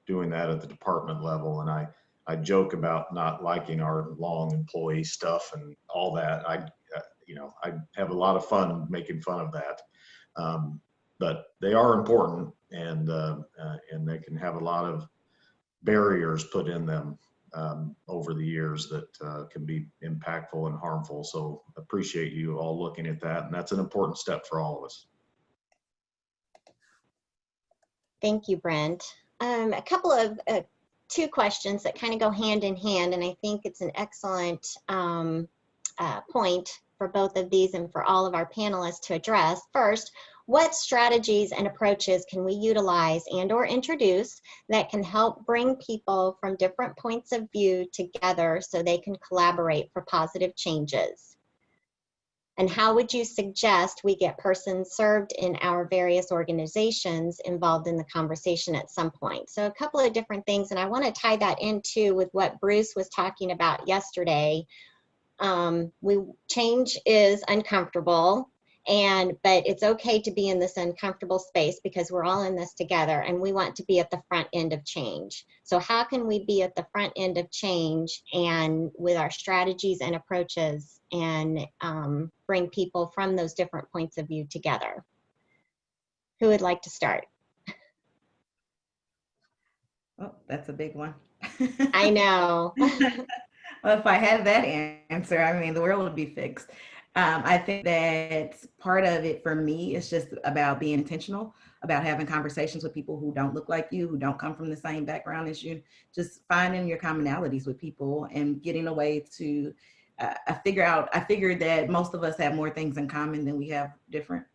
doing that at the department level. And I joke about not liking our long employee stuff and all that. I have a lot of fun making fun of that. But they are important, and they can have a lot of barriers put in them over the years that can be impactful and harmful. So appreciate you all looking at that. And that's an important step for all of us. Thank you, Brent. A couple of two questions that kind of go hand in hand, and I think it's an excellent point for both of these and for all of our panelists to address. First, what strategies and approaches can we utilize and or introduce that can help bring people from different points of view together so they can collaborate for positive changes? And how would you suggest we get persons served in our various organizations involved in the conversation at some point? So a couple of different things, and I want to tie that into with what Bruce was talking about yesterday. Change is uncomfortable, but it's okay to be in this uncomfortable space because we're all in this together and we want to be at the front end of change. So how can we be at the front end of change and with our strategies and approaches and bring people from those different points of view together? Who would like to start? Oh, that's a big one. I know. Well, if I had that answer, I mean, the world would be fixed. I think that part of it for me is just about being intentional, about having conversations with people who don't look like you, who don't come from the same background as you, just finding your commonalities with people and getting a way to, I figured that most of us have more things in common than we have different.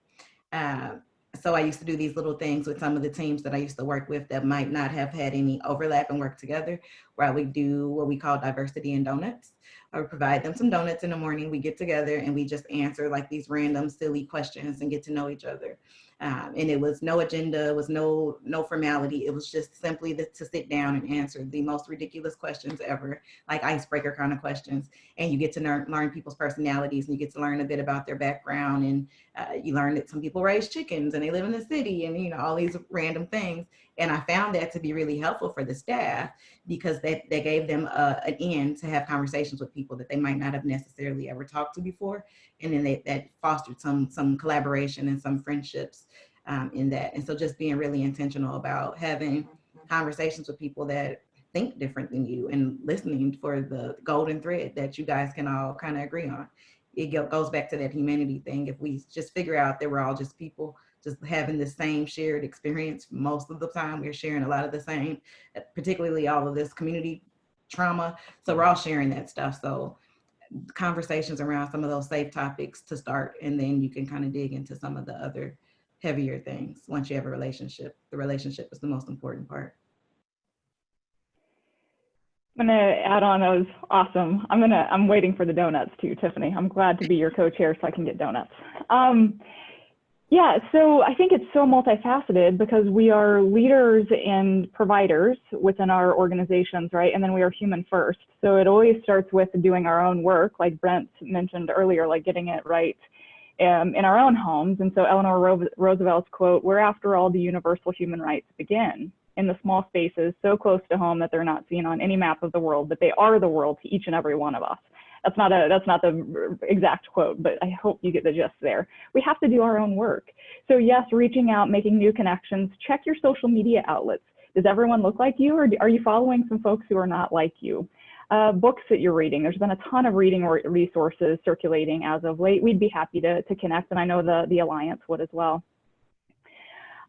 So I used to do these little things with some of the teams that I used to work with that might not have had any overlap and work together, where I would do what we call diversity in donuts. I would provide them some donuts in the morning. We get together and we just answer like these random silly questions and get to know each other. And it was no agenda, it was no formality. It was just simply to sit down and answer the most ridiculous questions ever, like icebreaker kind of questions. And you get to learn people's personalities, and you get to learn a bit about their background. And you learn that some people raise chickens and they live in the city, and you know, all these random things. And I found that to be really helpful for the staff because they gave them an in to have conversations with people that they might not have necessarily ever talked to before. And then that fostered some collaboration and some friendships in that. And so just being really intentional about having conversations with people that think different than you and listening for the golden thread that you guys can all kind of agree on. It goes back to that humanity thing. If we just figure out that we're all just people, just having the same shared experience most of the time, we're sharing a lot of the same, particularly all of this community trauma. So we're all sharing that stuff. So conversations around some of those safe topics to start, and then you can kind of dig into some of the other heavier things. Once you have a relationship, the relationship is the most important part. I'm gonna add on, that was awesome. I'm waiting for the donuts too, Tiffany. I'm glad to be your co-chair so I can get donuts. Yeah, so I think it's so multifaceted because we are leaders and providers within our organizations, right? And then we are human first. So it always starts with doing our own work, like Brent mentioned earlier, like getting it right in our own homes. And so Eleanor Roosevelt's quote, "Where after all the universal human rights begin," in the small spaces so close to home that they're not seen on any map of the world, but they are the world to each and every one of us. That's not the exact quote, but I hope you get the gist there. We have to do our own work. So yes, reaching out, making new connections, check your social media outlets. Does everyone look like you, or are you following some folks who are not like you? Books that you're reading. There's been a ton of reading resources circulating as of late. We'd be happy to connect, and I know the Alliance would as well.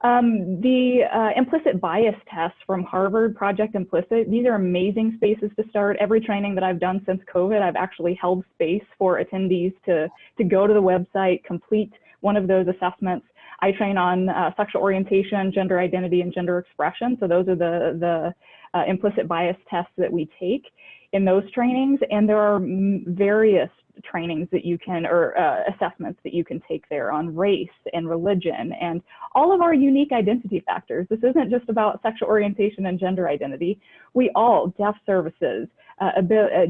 The implicit bias tests from Harvard, Project Implicit, these are amazing spaces to start. Every training that I've done since COVID, I've actually held space for attendees to go to the website, complete one of those assessments. I train on sexual orientation, gender identity, and gender expression. So those are the implicit bias tests that we take in those trainings. And there are various trainings that you can, or assessments that you can take there on race and religion and all of our unique identity factors. This isn't just about sexual orientation and gender identity. We all, deaf services,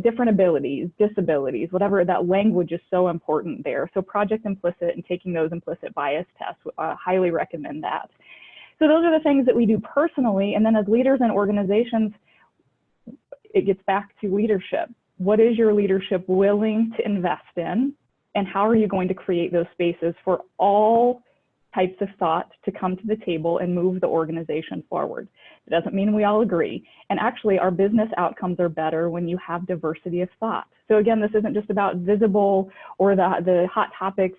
different abilities, disabilities, whatever, that language is so important there. So Project Implicit and taking those implicit bias tests, highly recommend that. So those are the things that we do personally. And then as leaders and organizations, it gets back to leadership. What is your leadership willing to invest in? And how are you going to create those spaces for all types of thought to come to the table and move the organization forward. It doesn't mean we all agree. And actually, our business outcomes are better when you have diversity of thought. So again, this isn't just about visible or the hot topics,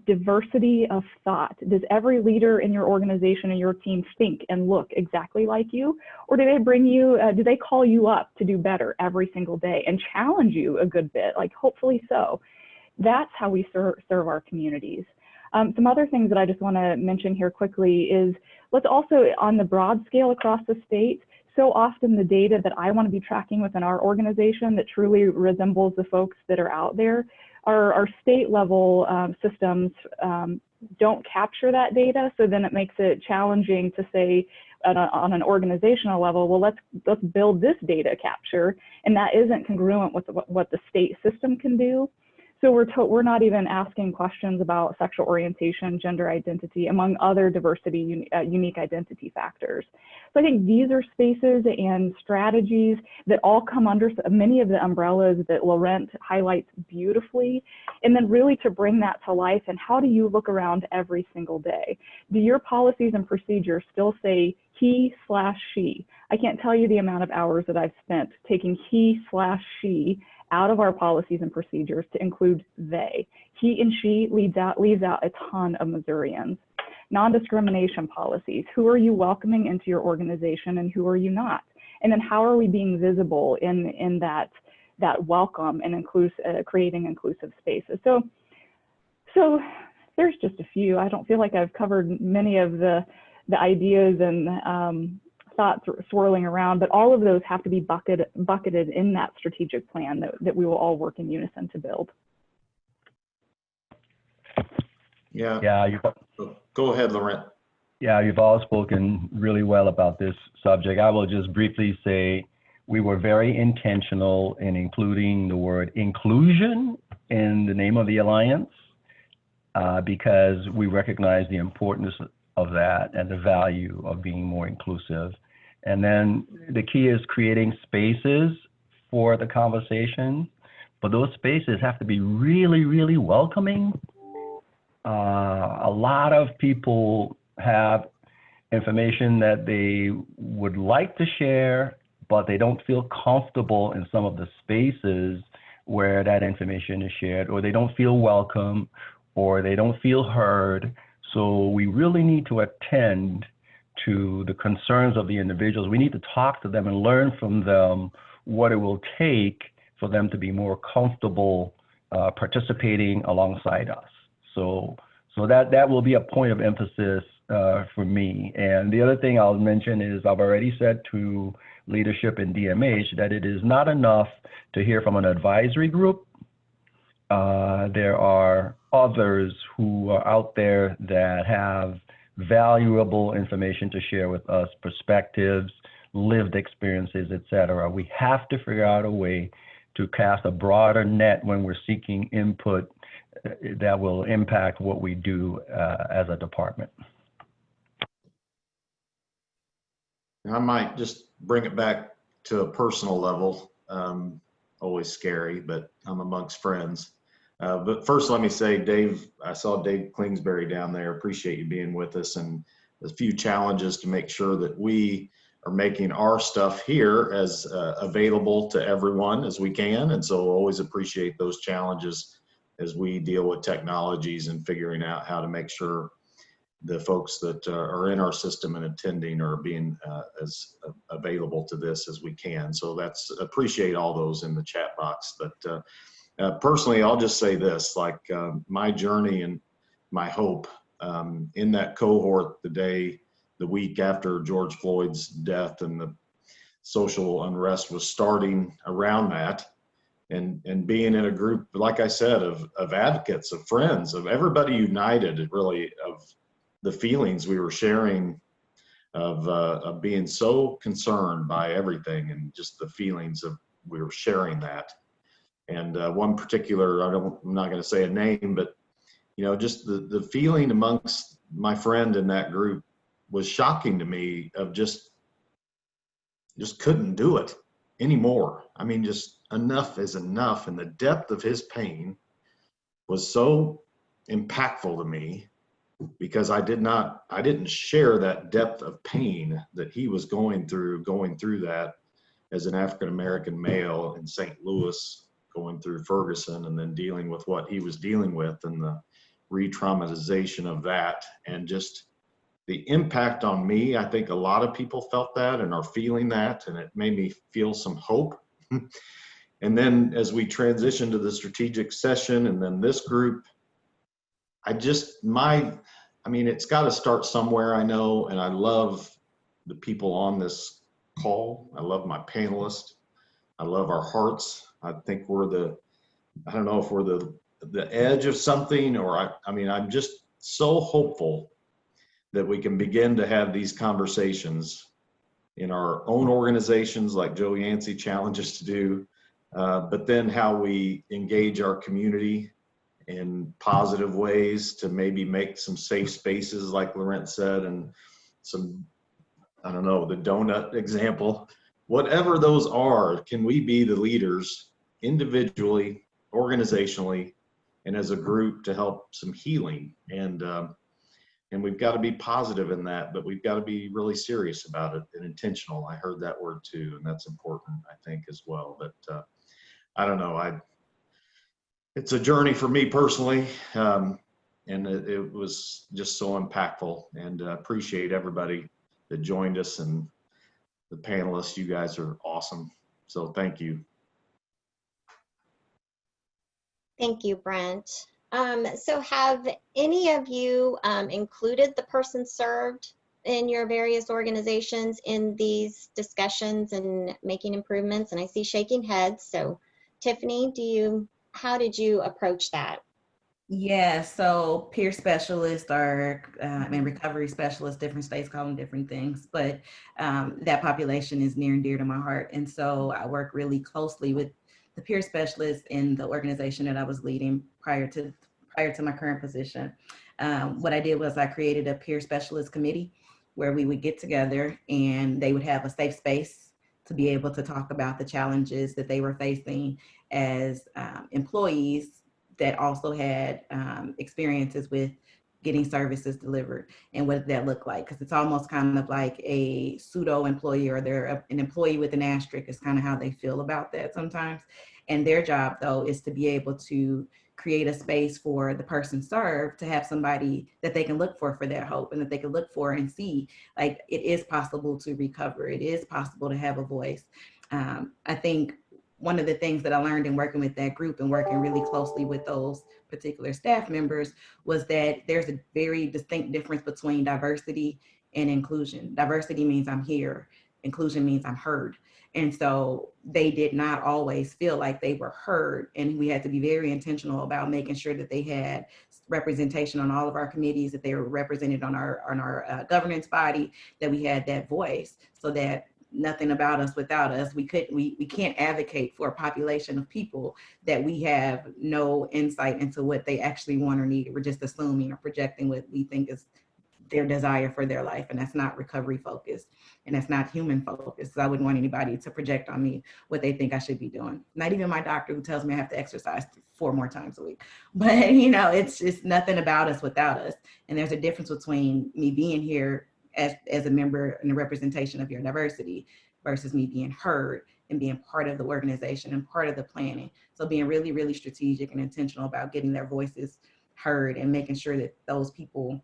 diversity of thought. Does every leader in your organization and your team think and look exactly like you? Or do they bring you, do they call you up to do better every single day and challenge you a good bit? Like, hopefully so. That's how we serve our communities. Some other things that I just want to mention here quickly is, let's also, on the broad scale across the state, so often the data that I want to be tracking within our organization that truly resembles the folks that are out there, our state level systems don't capture that data. So then it makes it challenging to say on an organizational level, well, let's build this data capture. And that isn't congruent with what the state system can do. So we're not even asking questions about sexual orientation, gender identity, among other diversity, unique identity factors. So I think these are spaces and strategies that all come under many of the umbrellas that Laurent highlights beautifully. And then really to bring that to life, and how do you look around every single day? Do your policies and procedures still say he/she? I can't tell you the amount of hours that I've spent taking he/she out of our policies and procedures to include they. He and she leaves out a ton of Missourians. Non-discrimination policies. Who are you welcoming into your organization and who are you not? And then how are we being visible in that welcome and creating inclusive spaces? So there's just a few. I don't feel like I've covered many of the ideas and thoughts swirling around, but all of those have to be bucketed in that strategic plan that we will all work in unison to build. Yeah. Yeah, Go ahead, Laurent. yeah, you've all spoken really well about this subject. I will just briefly say we were very intentional in including the word inclusion in the name of the Alliance because we recognize the importance of that and the value of being more inclusive. And then the key is creating spaces for the conversation, but those spaces have to be really, really welcoming. A lot of people have information that they would like to share, but they don't feel comfortable in some of the spaces where that information is shared, or they don't feel welcome, or they don't feel heard. So we really need to attend to the concerns of the individuals. We need to talk to them and learn from them what it will take for them to be more comfortable participating alongside us. So that will be a point of emphasis for me. And the other thing I'll mention is I've already said to leadership in DMH that it is not enough to hear from an advisory group. There are others who are out there that have valuable information to share with us, perspectives, lived experiences, etc. We have to figure out a way to cast a broader net when we're seeking input that will impact what we do as a department. I might just bring it back to a personal level. Always scary, but I'm amongst friends. But first, let me say, Dave, I saw Dave Kingsbury down there. Appreciate you being with us, and a few challenges to make sure that we are making our stuff here as available to everyone as we can. And so always appreciate those challenges as we deal with technologies and figuring out how to make sure the folks that are in our system and attending are being as available to this as we can. So that's appreciate all those in the chat box. But personally, I'll just say this, like my journey and my hope in that cohort the week after George Floyd's death and the social unrest was starting around that, and being in a group, like I said, of advocates, of friends, of everybody united, really, of the feelings we were sharing of being so concerned by everything, and just the feelings of we were sharing that. And one particular, I'm not going to say a name, but just the feeling amongst my friend in that group was shocking to me, of just couldn't do it anymore. I mean, just enough is enough. And the depth of his pain was so impactful to me because I didn't share that depth of pain that he was going through that as an African-American male in St. Louis, going through Ferguson, and then dealing with what he was dealing with and the re-traumatization of that, and just the impact on me. I think a lot of people felt that and are feeling that, and it made me feel some hope. And then as we transition to the strategic session and then this group, it's got to start somewhere, I know, and I love the people on this call. I love my panelists. I love our hearts. I think I don't know if we're the edge of something, or I'm just so hopeful that we can begin to have these conversations in our own organizations, like Joe Yancey challenges to do, but then how we engage our community in positive ways to maybe make some safe spaces, like Laurent said, and some, I don't know, the donut example, whatever those are. Can we be the leaders individually, organizationally, and as a group to help some healing? And we've got to be positive in that, but we've got to be really serious about it and intentional. I heard that word too, and that's important, I think, as well. But I don't know. It's a journey for me personally, and it was just so impactful. And appreciate everybody that joined us and the panelists. You guys are awesome. So thank you. Thank you, Brent. So have any of you included the person served in your various organizations in these discussions and making improvements? And I see shaking heads. So Tiffany, how did you approach that? Yeah, so peer specialists are, and recovery specialists, different states call them different things, but that population is near and dear to my heart. And so I work really closely with the peer specialists in the organization that I was leading prior to my current position. What I did was I created a peer specialist committee where we would get together and they would have a safe space to be able to talk about the challenges that they were facing as employees that also had experiences with getting services delivered, and what did that look like? Because it's almost kind of like a pseudo employee, or they're an employee with an asterisk is kind of how they feel about that sometimes. And their job though is to be able to create a space for the person served to have somebody that they can look for that hope, and that they can look for and see like it is possible to recover. It is possible to have a voice. I think one of the things that I learned in working with that group and working really closely with those particular staff members was that there's a very distinct difference between diversity and inclusion. Diversity means I'm here. Inclusion means I'm heard. And so they did not always feel like they were heard. And we had to be very intentional about making sure that they had representation on all of our committees, that they were represented on our governance body, that we had that voice, so that nothing about us without us. We can't advocate for a population of people that we have no insight into what they actually want or need. We're just assuming or projecting what we think is their desire for their life, and that's not recovery focused, and that's not human focused. So I wouldn't want anybody to project on me what they think I should be doing. Not even my doctor, who tells me I have to exercise 4 more times a week. But it's just nothing about us without us. And there's a difference between me being here as a member and a representation of your diversity versus me being heard and being part of the organization and part of the planning. So being really, really strategic and intentional about getting their voices heard and making sure that those people,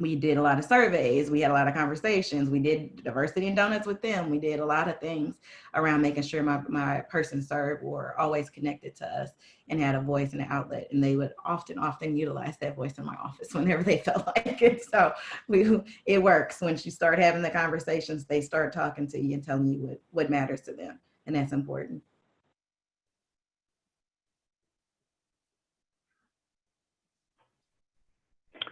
we did a lot of surveys, we had a lot of conversations, we did diversity and donuts with them, we did a lot of things around making sure my person served were always connected to us and had a voice and an outlet, and they would often utilize that voice in my office whenever they felt like it. So it works. Once you start having the conversations, they start talking to you and telling you what matters to them, and that's important.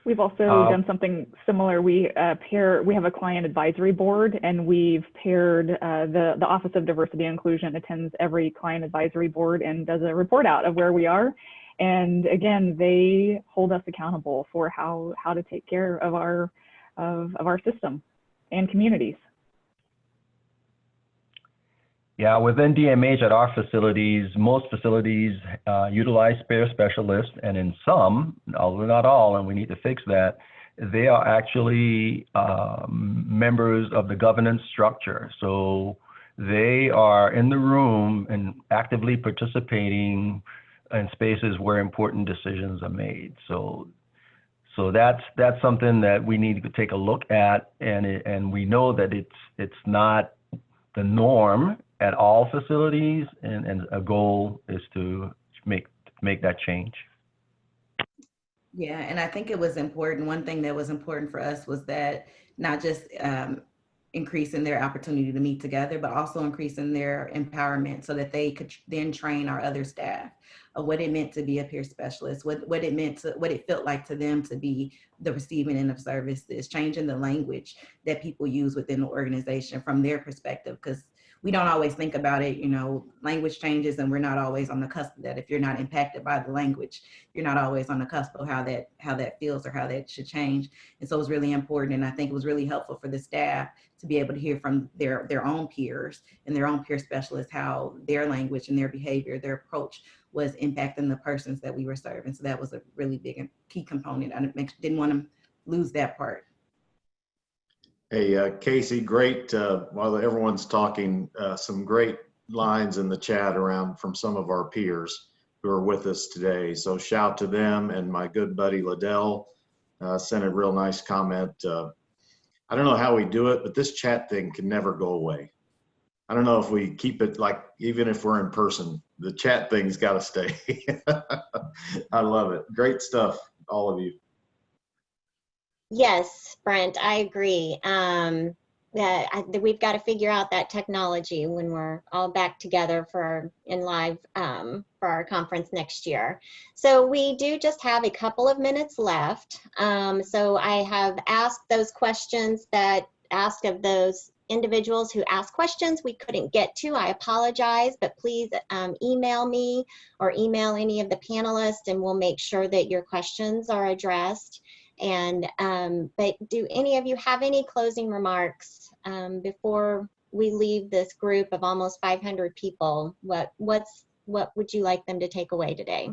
We've also done something similar. We have a client advisory board, and we've paired the Office of Diversity and Inclusion attends every client advisory board and does a report out of where we are. And again, they hold us accountable for how to take care of our system and communities. Yeah, within DMH at our facilities, most facilities utilize peer specialists, and in some, although not all, and we need to fix that, they are actually members of the governance structure. So they are in the room and actively participating in spaces where important decisions are made. So that's something that we need to take a look at, and we know that it's not the norm at all facilities, and a goal is to make that change. Yeah, and I think it was important. One thing that was important for us was that not just increasing their opportunity to meet together, but also increasing their empowerment so that they could then train our other staff of what it meant to be a peer specialist, what it felt like to them to be the receiving end of services, changing the language that people use within the organization from their perspective, because we don't always think about it, language changes and we're not always on the cusp of that. If you're not impacted by the language, you're not always on the cusp of how that feels or how that should change. And so it was really important. And I think it was really helpful for the staff to be able to hear from their own peers and their own peer specialists, how their language and their behavior, their approach was impacting the persons that we were serving. So that was a really big and key component. I didn't want to lose that part. Hey, Casey, great, while everyone's talking, some great lines in the chat around from some of our peers who are with us today. So shout to them, and my good buddy Liddell sent a real nice comment. I don't know how we do it, but this chat thing can never go away. I don't know if we keep it like, even if we're in person, the chat thing's got to stay. I love it. Great stuff, all of you. Yes, Brent, I agree. We've got to figure out that technology when we're all back together in live for our conference next year. So we do just have a couple of minutes left. So I have asked those questions that asked of those individuals who asked questions we couldn't get to. I apologize, but please email me or email any of the panelists, and we'll make sure that your questions are addressed. And but do any of you have any closing remarks before we leave this group of almost 500 people? What would you like them to take away today?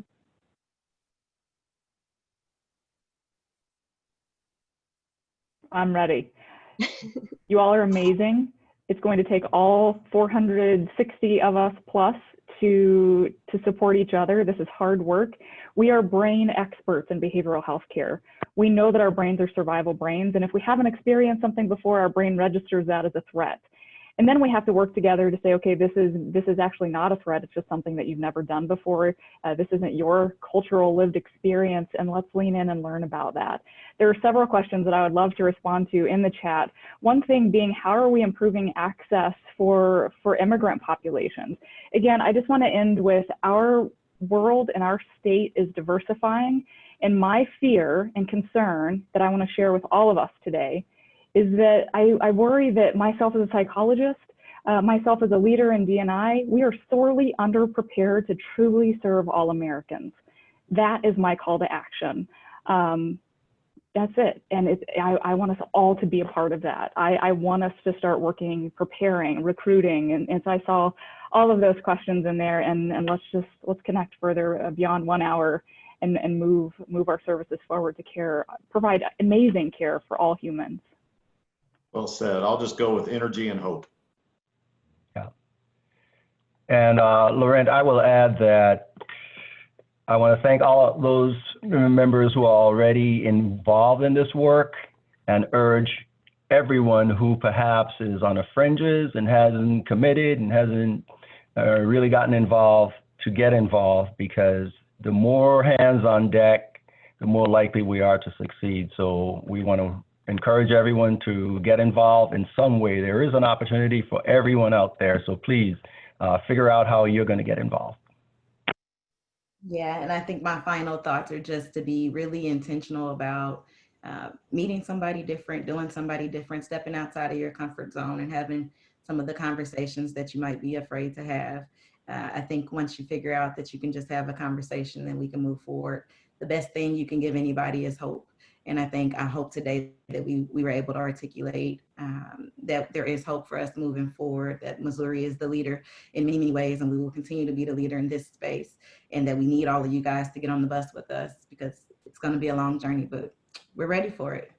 I'm ready. You all are amazing. It's going to take all 460 of us plus to support each other. This is hard work. We are brain experts in behavioral health care. We know that our brains are survival brains, and if we haven't experienced something before, our brain registers that as a threat. And then we have to work together to say, okay, this is actually not a threat. It's just something that you've never done before. This isn't your cultural lived experience, and let's lean in and learn about that. There are several questions that I would love to respond to in the chat. One thing being, how are we improving access for immigrant populations? Again, I just want to end with our world and our state is diversifying. And my fear and concern that I want to share with all of us today is that I worry that myself as a psychologist, myself as a leader in D&I, we are sorely underprepared to truly serve all Americans. That is my call to action. That's it. And I want us all to be a part of that. I want us to start working, preparing, recruiting. And so I saw all of those questions in there, and let's connect further beyond 1 hour and move our services forward to provide amazing care for all humans. Well said. I'll just go with energy and hope. Yeah. And Laurent, I will add that I want to thank all those members who are already involved in this work, and urge everyone who perhaps is on the fringes and hasn't committed and hasn't really gotten involved to get involved, because the more hands on deck, the more likely we are to succeed. So we want to encourage everyone to get involved in some way. There is an opportunity for everyone out there. So please figure out how you're going to get involved. Yeah, and I think my final thoughts are just to be really intentional about meeting somebody different, doing somebody different, stepping outside of your comfort zone and having some of the conversations that you might be afraid to have. I think once you figure out that you can just have a conversation, then we can move forward. The best thing you can give anybody is hope. And I hope today that we were able to articulate that there is hope for us moving forward, that Missouri is the leader in many, many ways, and we will continue to be the leader in this space, and that we need all of you guys to get on the bus with us, because it's going to be a long journey, but We're ready for it.